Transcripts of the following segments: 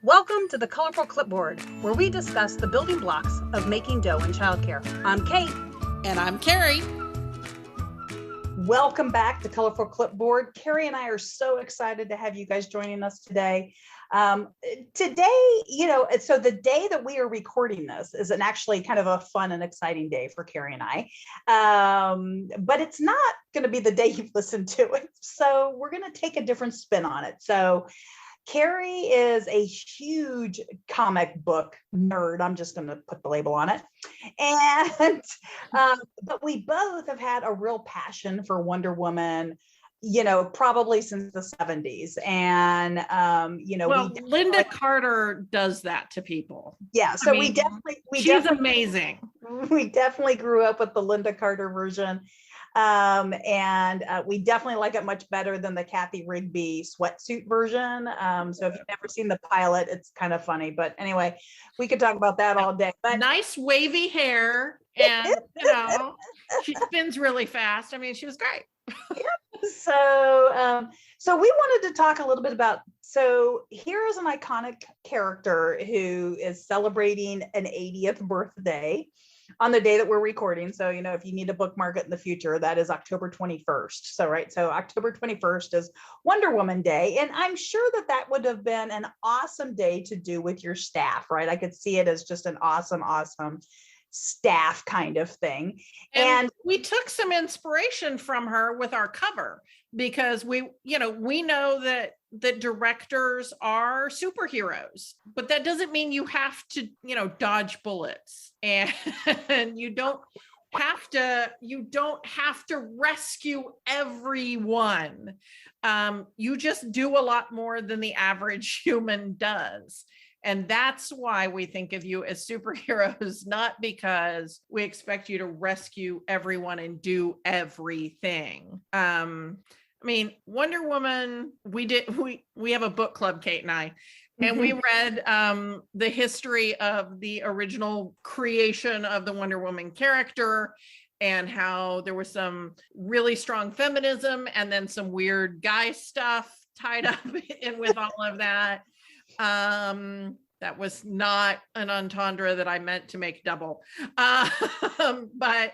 Welcome to the Colorful Clipboard, where we discuss the building blocks of making dough in childcare. I'm Kate. And I'm Carrie. Welcome back to Colorful Clipboard. Carrie and I are so excited to have you guys joining us today. Today, so the day that we are recording this is actually kind of a fun and exciting day for Carrie and I, but it's not going to be the day you've listened to it. So we're going to take a different spin on it. So Carrie is a huge comic book nerd. I'm just going to put the label on it. And, but we both have had a real passion for Wonder Woman, probably since the 70s. And, Linda Carter does that to people. Yeah. So she's amazing. We definitely grew up with the Linda Carter version. And we definitely like it much better than the Kathy Rigby sweatsuit version. So if you've never seen the pilot, it's kind of funny. But anyway, we could talk about that all day. But nice wavy hair, and she spins really fast. I mean, she was great. So we wanted to talk a little bit about. So here is an iconic character who is celebrating an 80th birthday on the day that we're recording. So, if you need to bookmark it in the future, that is October 21st. So October 21st is Wonder Woman Day. And I'm sure that would have been an awesome day to do with your staff, right? I could see it as just an awesome staff kind of thing. And we took some inspiration from her with our cover, because we know that the directors are superheroes, but that doesn't mean you have to, dodge bullets, and you don't have to rescue everyone. You just do a lot more than the average human does. And that's why we think of you as superheroes, not because we expect you to rescue everyone and do everything. Wonder Woman, we have a book club, Kate and I, and we read the history of the original creation of the Wonder Woman character, and how there was some really strong feminism and then some weird guy stuff tied up in with all of that. That was not an entendre that I meant to make double. But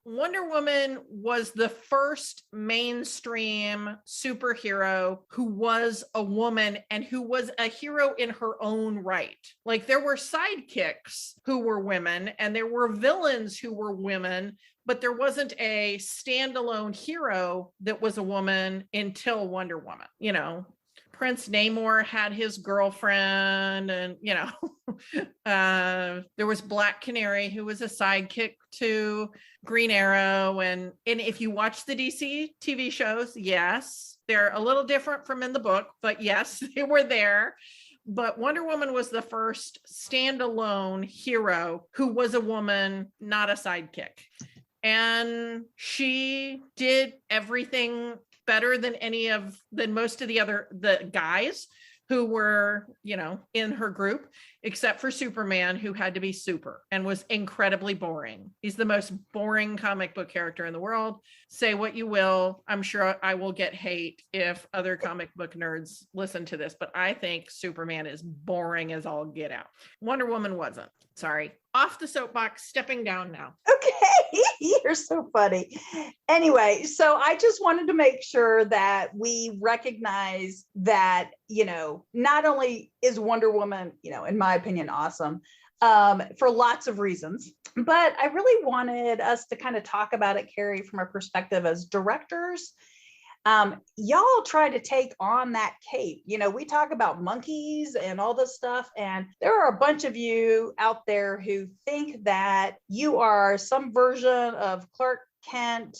Wonder Woman was the first mainstream superhero who was a woman and who was a hero in her own right. Like, there were sidekicks who were women and there were villains who were women, but there wasn't a standalone hero that was a woman until Wonder Woman. Prince Namor had his girlfriend, and there was Black Canary, who was a sidekick to Green Arrow, and if you watch the DC TV shows, yes, they're a little different from in the book, but yes, they were there. But Wonder Woman was the first standalone hero who was a woman, not a sidekick, and she did everything better than most of the guys who were, in her group, except for Superman, who had to be super and was incredibly boring. He's the most boring comic book character in the world. Say what you will. I'm sure I will get hate if other comic book nerds listen to this, but I think Superman is boring as all get out. Wonder Woman wasn't. Sorry. Off the soapbox, stepping down now. Okay, you're so funny. Anyway, so I just wanted to make sure that we recognize that, not only is Wonder Woman, in my opinion, awesome for lots of reasons, but I really wanted us to kind of talk about it, Carrie, from a perspective as directors. Y'all try to take on that cape. We talk about monkeys and all this stuff, and there are a bunch of you out there who think that you are some version of Clark Kent,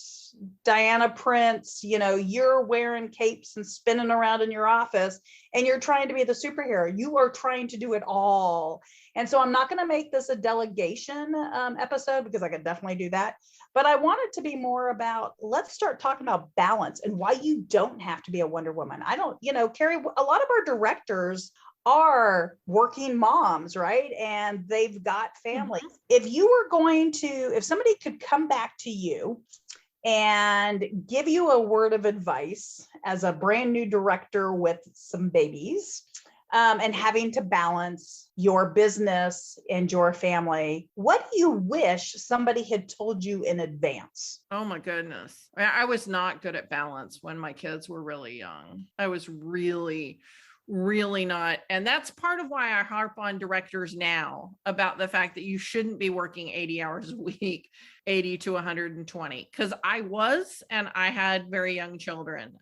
Diana Prince, you're wearing capes and spinning around in your office and you're trying to be the superhero. You are trying to do it all. And so I'm not going to make this a delegation episode, because I could definitely do that. But I want it to be more about, let's start talking about balance and why you don't have to be a Wonder Woman. Carrie, a lot of our directors are working moms, right? And they've got families. Mm-hmm. If somebody could come back to you and give you a word of advice as a brand new director with some babies, and having to balance your business and your family, what do you wish somebody had told you in advance? Oh my goodness. I was not good at balance when my kids were really young. I was really, really not. And that's part of why I harp on directors now about the fact that you shouldn't be working 80 hours a week, 80 to 120, because I was, and I had very young children.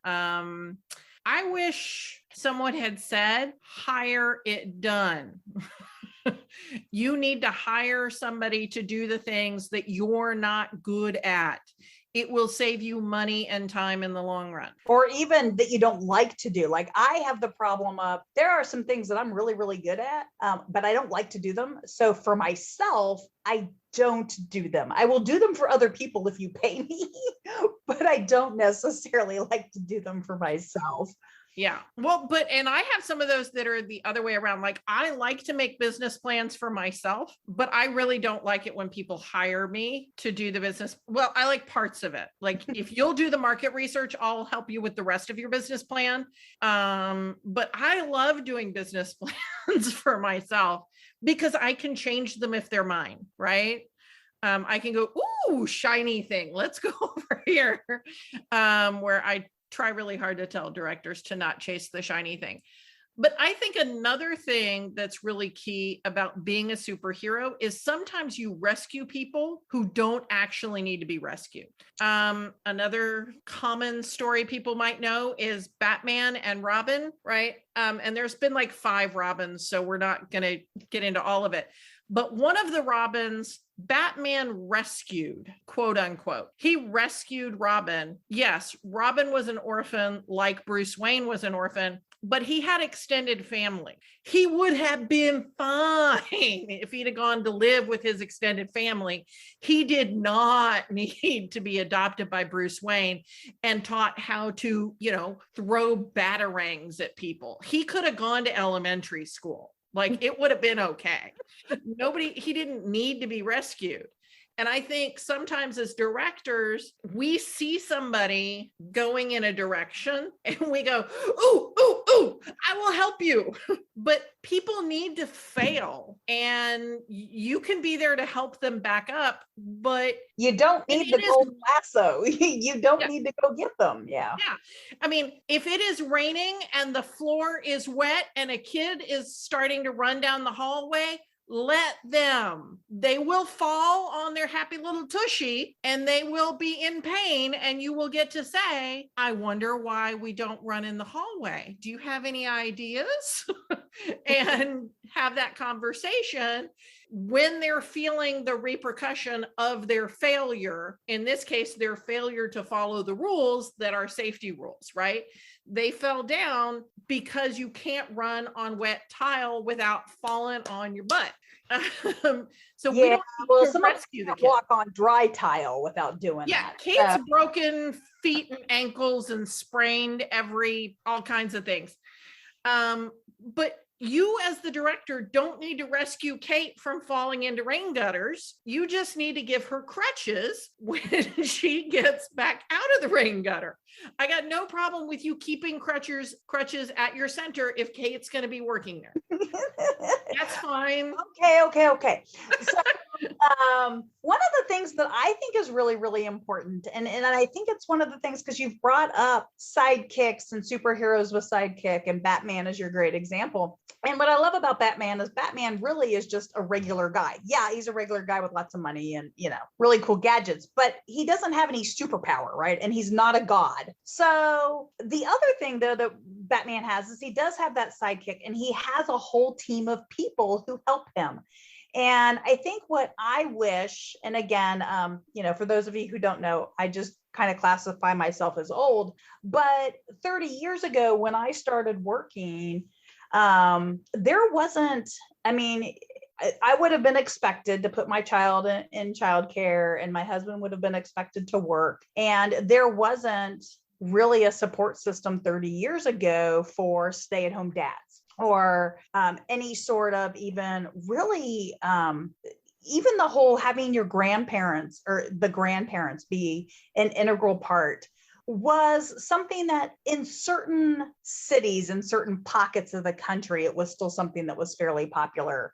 I wish someone had said, hire it done. You need to hire somebody to do the things that you're not good at. It will save you money and time in the long run. Or even that you don't like to do. Like I have the problem of, there are some things that I'm really, really good at, but I don't like to do them. So for myself, I don't do them. I will do them for other people if you pay me, but I don't necessarily like to do them for myself. Yeah. Well, and I have some of those that are the other way around. Like I like to make business plans for myself, but I really don't like it when people hire me to do the business. Well, I like parts of it. Like if you'll do the market research, I'll help you with the rest of your business plan. But I love doing business plans for myself because I can change them if they're mine, right? I can go, ooh, shiny thing. Let's go over here. Where I try really hard to tell directors to not chase the shiny thing. But I think another thing that's really key about being a superhero is sometimes you rescue people who don't actually need to be rescued. Another common story people might know is Batman and Robin, right? And there's been like 5 Robins, so we're not going to get into all of it. But one of the Robins, Batman rescued, quote unquote. He rescued Robin. Yes, Robin was an orphan like Bruce Wayne was an orphan, but he had extended family. He would have been fine if he'd have gone to live with his extended family. He did not need to be adopted by Bruce Wayne and taught how to, throw batarangs at people. He could have gone to elementary school. Like it would have been okay. He didn't need to be rescued. And I think sometimes as directors, we see somebody going in a direction and we go, ooh, ooh, ooh, I will help you. But people need to fail and you can be there to help them back up, but you don't need the gold lasso. You don't need to go get them. Yeah. Yeah. I mean, if it is raining and the floor is wet and a kid is starting to run down the hallway, let them. They will fall on their happy little tushy and they will be in pain. And you will get to say, I wonder why we don't run in the hallway. Do you have any ideas? And have that conversation when they're feeling the repercussion of their failure. In this case, their failure to follow the rules that are safety rules, right? They fell down because you can't run on wet tile without falling on your butt. So we don't need to rescue the kid. Walk on dry tile without doing that. Kate's broken feet and ankles and sprained all kinds of things. But you as the director don't need to rescue Kate from falling into rain gutters. You just need to give her crutches when she gets back out of the rain gutter. I got no problem with you keeping crutches at your center if Kate's going to be working there. That's fine. Okay. So one of the things that I think is really, really important, and I think it's one of the things, because you've brought up sidekicks and superheroes with sidekick, and Batman is your great example. And what I love about Batman is Batman really is just a regular guy. Yeah, he's a regular guy with lots of money and, really cool gadgets, but he doesn't have any superpower, right? And he's not a god. So the other thing, though, that Batman has is he does have that sidekick, and he has a whole team of people who help him. And I think what I wish, and again, for those of you who don't know, I just kind of classify myself as old, but 30 years ago when I started working, there wasn't, I would have been expected to put my child in childcare, and my husband would have been expected to work. And there wasn't really a support system 30 years ago for stay-at-home dads, or any sort of even really, even the whole having your grandparents or the grandparents be an integral part was something that in certain cities, in certain pockets of the country, it was still something that was fairly popular.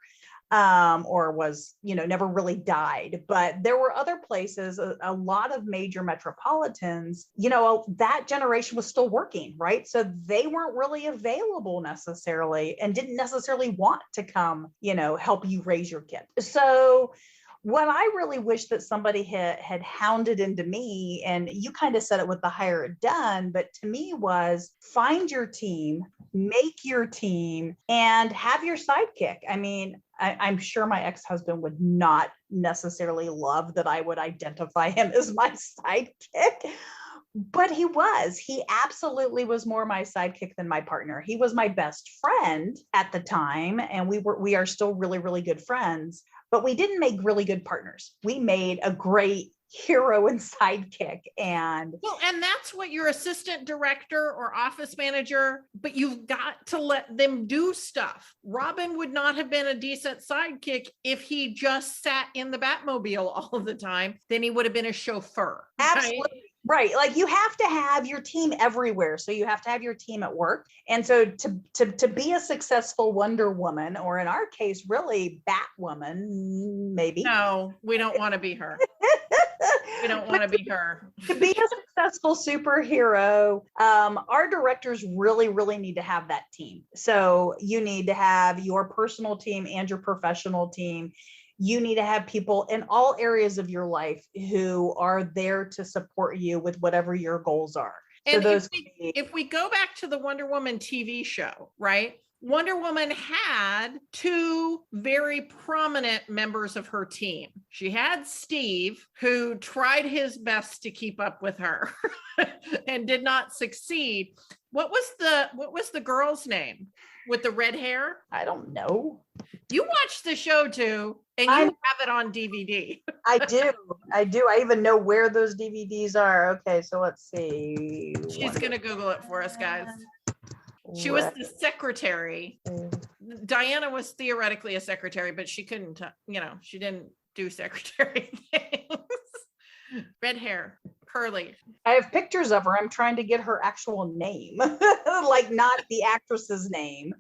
Or was, never really died. But there were other places, a lot of major metropolitans, that generation was still working, right? So they weren't really available necessarily and didn't necessarily want to come, help you raise your kid. So what I really wish that somebody had hounded into me, and you kind of said it with the hire it done, but to me was find your team, make your team, and have your sidekick. I mean, I'm sure my ex-husband would not necessarily love that I would identify him as my sidekick, but he absolutely was more my sidekick than my partner. He was my best friend at the time, and we are still really, really good friends, but we didn't make really good partners. We made a great hero and sidekick. And that's what your assistant director or office manager, but you've got to let them do stuff. Robin would not have been a decent sidekick if he just sat in the Batmobile all of the time. Then he would have been a chauffeur. Absolutely. Right. Like you have to have your team everywhere. So you have to have your team at work. And so to be a successful Wonder Woman, or in our case, really Batwoman, maybe. No, we don't want to be her. We don't want to be her. To be a successful superhero, our directors really, really need to have that team. So you need to have your personal team and your professional team. You need to have people in all areas of your life who are there to support you with whatever your goals are. And so if we go back to the Wonder Woman TV show, right? Wonder Woman had two very prominent members of her team. She had Steve, who tried his best to keep up with her and did not succeed. What was the girl's name with the red hair? I don't know. You watched the show too, and you have it on DVD. I do. I even know where those DVDs are. Okay, so let's see. She's going to Google it for us, guys. She was the secretary. Diana was theoretically a secretary, but she couldn't, she didn't do secretary things. Red hair, curly. I have pictures of her. I'm trying to get her actual name, like not the actress's name,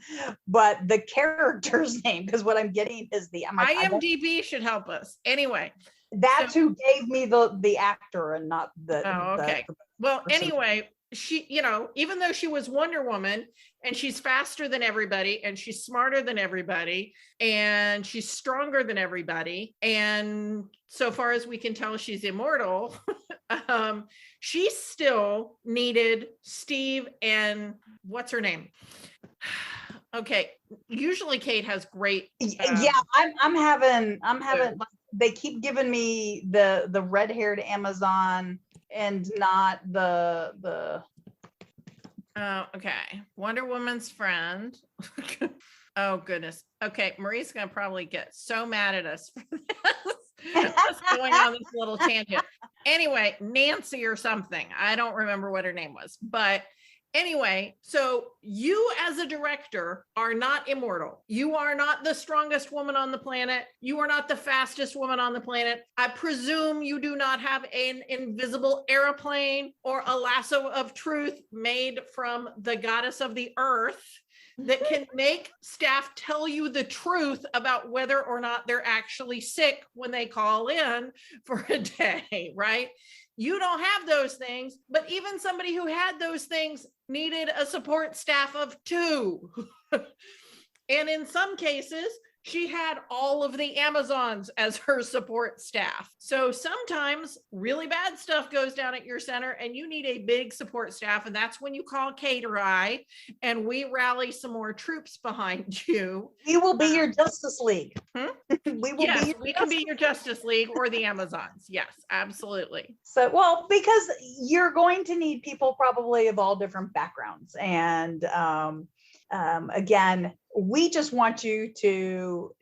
but the character's name, because what I'm getting is the IMDb should help us. Anyway. That's who gave me the actor and not the. Oh, okay. Well, anyway, she, even though she was Wonder Woman and she's faster than everybody and she's smarter than everybody and she's stronger than everybody, and so far as we can tell, she's immortal. She still needed Steve and what's her name? Okay. Usually Kate has great. Yeah, I'm having. They keep giving me the red-haired Amazon and not the. Okay. Wonder Woman's friend. Oh goodness. Okay, Marie's gonna probably get so mad at us for this. Just going on this little tangent. Anyway, Nancy or something. I don't remember what her name was, but anyway, so you as a director are not immortal. You are not the strongest woman on the planet. You are not the fastest woman on the planet. I presume you do not have an invisible airplane or a lasso of truth made from the goddess of the earth that can make staff tell you the truth about whether or not they're actually sick when they call in for a day, right? You don't have those things, but even somebody who had those things needed a support staff of 2. And in some cases, she had all of the Amazons as her support staff. So sometimes really bad stuff goes down at your center and you need a big support staff. And that's when you call Kate or I, and we rally some more troops behind you. We will be your Justice League. We can be your Justice League or the Amazons. Yes, absolutely. So, well, because you're going to need people probably of all different backgrounds. And again, we just want you to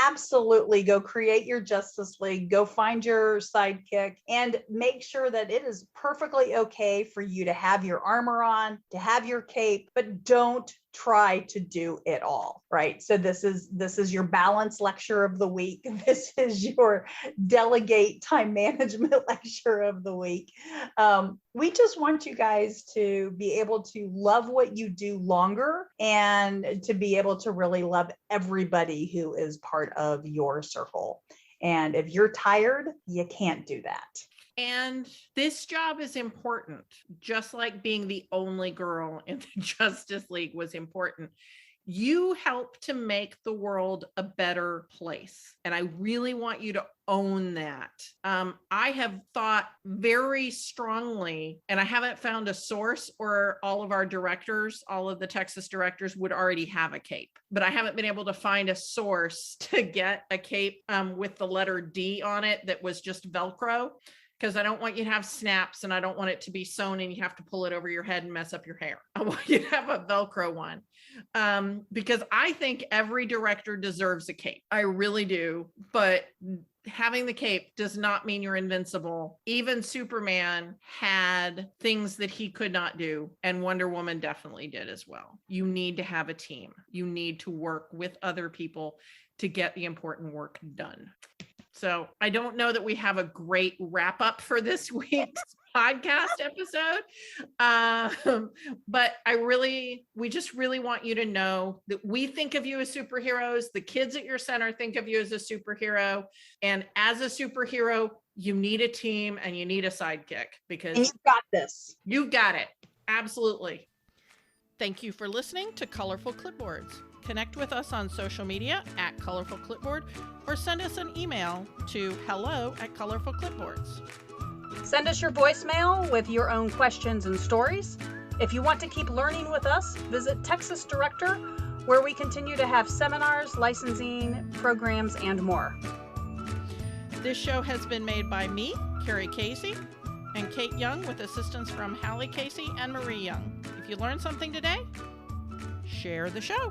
absolutely go create your Justice League, go find your sidekick, and make sure that it is perfectly okay for you to have your armor on, to have your cape, but don't try to do it all, right? So this is your balance lecture of the week. This is your delegate time management lecture of the week. We just want you guys to be able to love what you do longer and to be able to really love everybody who is part of your circle. And if you're tired, you can't do that. And this job is important, just like being the only girl in the Justice League was important. You help to make the world a better place. And I really want you to own that. I have thought very strongly, and I haven't found a source, or all of our directors, all of the Texas directors would already have a cape, but I haven't been able to find a source to get a cape with the letter D on it that was just Velcro, because I don't want you to have snaps, and I don't want it to be sewn and you have to pull it over your head and mess up your hair. I want you to have a Velcro one, because I think every director deserves a cape. I really do. But having the cape does not mean you're invincible. Even Superman had things that he could not do, and Wonder Woman definitely did as well. You need to have a team. You need to work with other people to get the important work done. So I don't know that we have a great wrap up for this week's podcast episode. But we just really want you to know that we think of you as superheroes. The kids at your center think of you as a superhero. And as a superhero, you need a team and you need a sidekick, because and you've got this. You got it. Absolutely. Thank you for listening to Colorful Clipboards. Connect with us on social media at Colorful Clipboard, or send us an email to hello@colorfulclipboards. Send us your voicemail with your own questions and stories. If you want to keep learning with us, visit Texas Director, where we continue to have seminars, licensing, programs, and more. This show has been made by me, Carrie Casey, and Kate Young, with assistance from Hallie Casey and Marie Young. If you learned something today, share the show.